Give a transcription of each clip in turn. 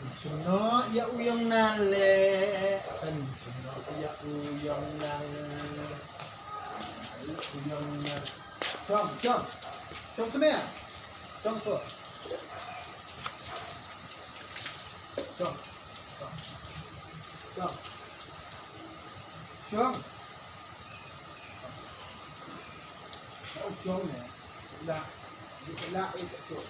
Suno ya uyong nale kan suno ya uyong nale uyong nale Chong tu mea Chong tu Chong Chong nè là lạ ơi Chong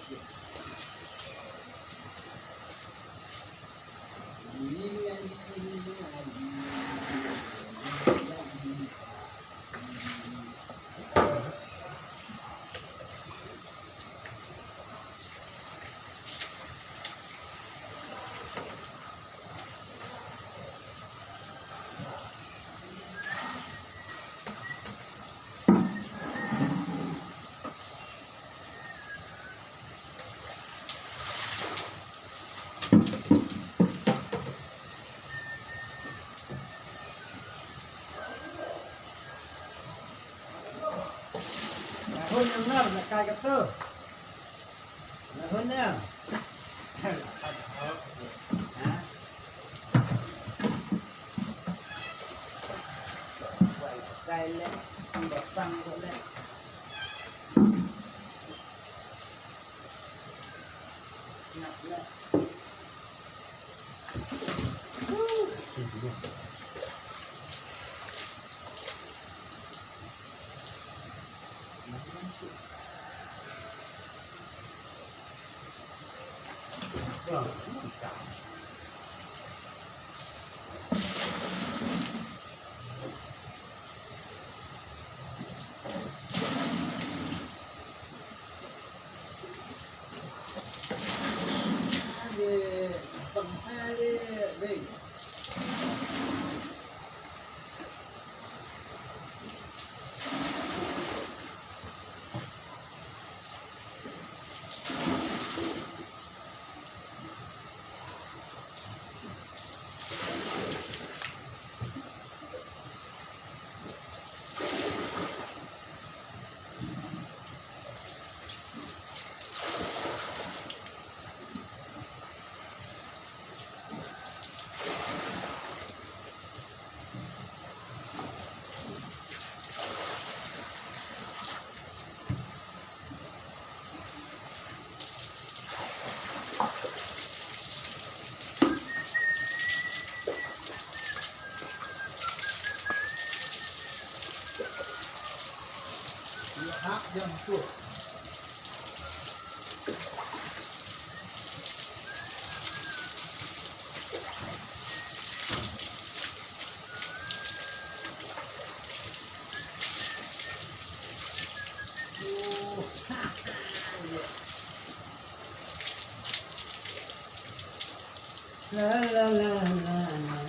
Hơn em nó là cài cặp tơ là hơn nha cài lên không được tăng rồi lên nặng lên Yang tu. La la la la la.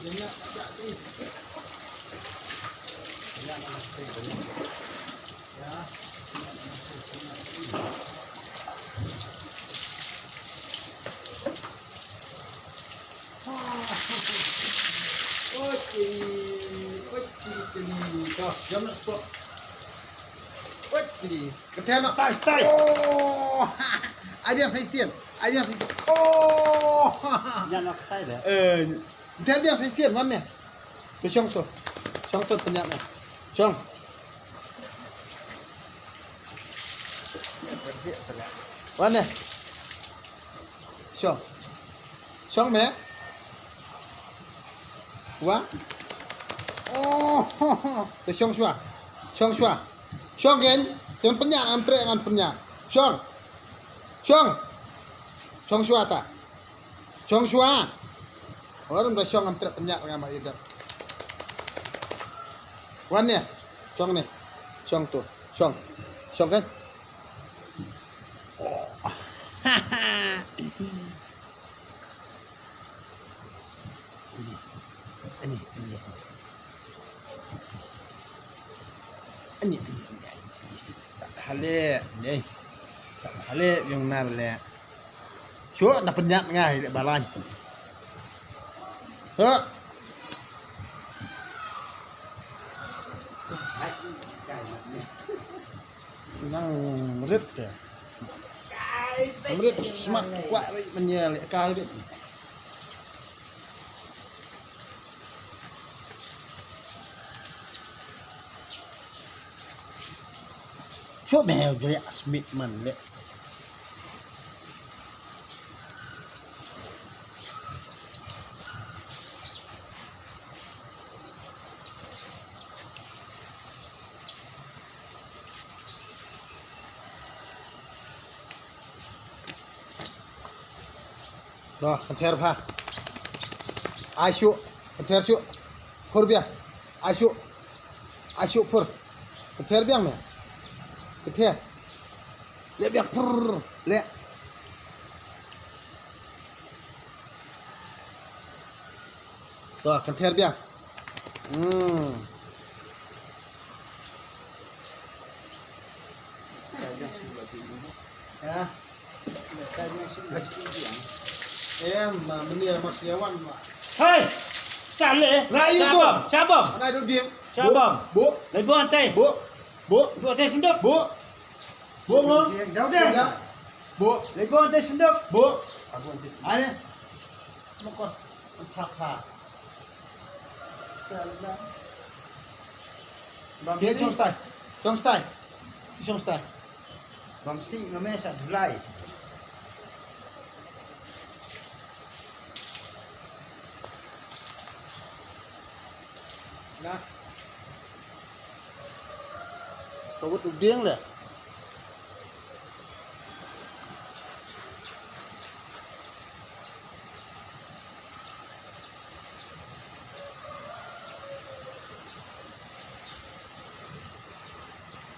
Banyak tak ni. Banyak masih banyak. Ya. Jom nak spot. Ketel nak style. Oh. Ai biar saya sian. Oh. Jangan nak style dah. Ketel biar saya sian mana? Tu Chong tu. Chong tu penyaknya. Chong. Mana? Chong mẹ. Quá. Oh, tu Chong shua. Chong kan? Jangan penyak am trek kan penyak. Chong shua tak? Chong shua. Orang dah Chong am trek penyak dengan mak itu. Wan ni. Chong ni. Chong tu. Chong kan? Ini tak halik ni. Tak halik yang nal le. Syuk dah penyak ngai dek balan. năng rất kìa rất smart quá vậy mình nhờ lại cay vậy chỗ mèo vậy smith mình đấy rồi container pha ai shu container shu phur bia ai shu phur container bia mẹ container le bia phur le rồi container bia ya em mà mình nhờ một xíu ăn mà Hei, sale. Rayu tu. Sabam. Ada duduk dia. Sabam. Bu. Lebu antai. Bu. Bu. Lebu antai sendok. Bu. Bu ngơ. Jauh dah. Bu. Lebu antai sendok. Bu. Ada. Một con thạc thà. Kia trong style. Trong style. Trong style. Bam si nama saya Dulai. Nè. Tôi có tụt điên rồi.